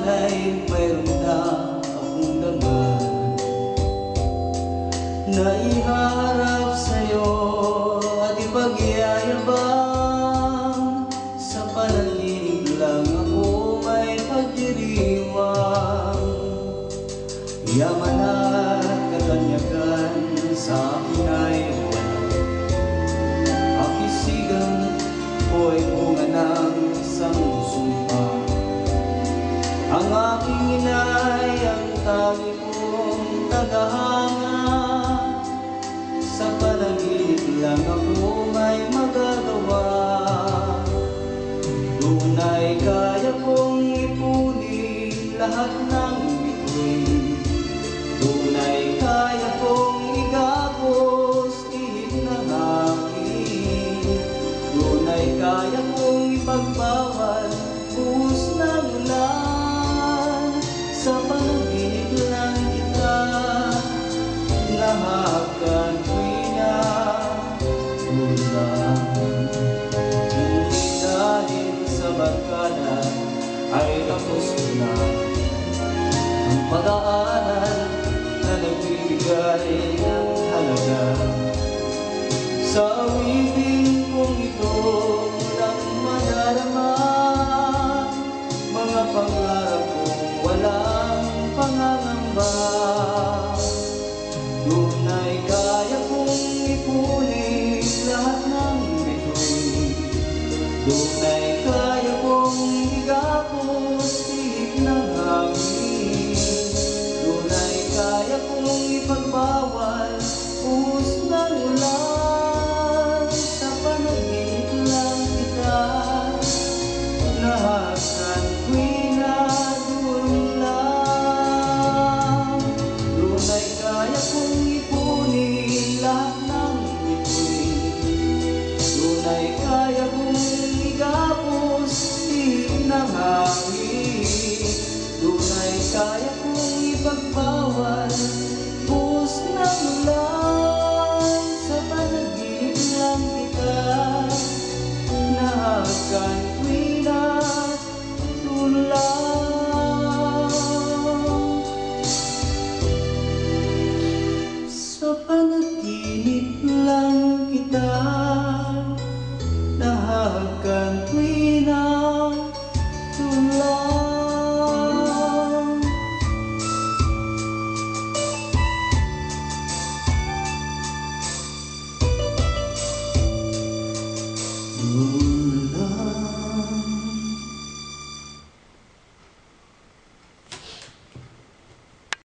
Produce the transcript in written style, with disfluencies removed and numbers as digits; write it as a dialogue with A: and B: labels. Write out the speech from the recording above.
A: sana'y mayroon na akong dangal na iharap sa'yo at ipagyayabang. Sa panaginip lang ako may pagdiriwang, yaman at kaganyagan sa akin ay wala. Pakisigan ko ay bunga ng isang sumpa. Ang aking inay ang tagi kong tagahanga. Sa panaginip lang ako may magagawa. Doon ay kaya kong ipunin lahat ng bituin. Doon ay kaya kong igapos ihip ng akin. Doon ay kaya kong ipagbawal buhos ng ulan. Sa panaginip lang kita nahakan ko'y natulang. Hindi dahil sa barkada ay tapos na ang pag-aaral na nagbibigay ng halaga. Sa awitin kong ito walang madarama, mga pangarap kong walang pangangamba. Doon ay kaya kong ipunin lahat ng bituin. Doon ay kaya kong igapos ihip ng hangin. Doon ay kaya kong ipagbawal buhos ng ulan. Sa panaginip lang kita nahakan ko'y nadulang. Doon ay kaya kong ipunin lahat ng bituin. Doon ay kaya kong igapos ihip ng hangin. Doon ay kaya kong ipagbawal buhos ng ulan. Sa panaginip lang kita nahakan ko'y natulang. Sa panaginip lang kita nahakan ko'y natulang.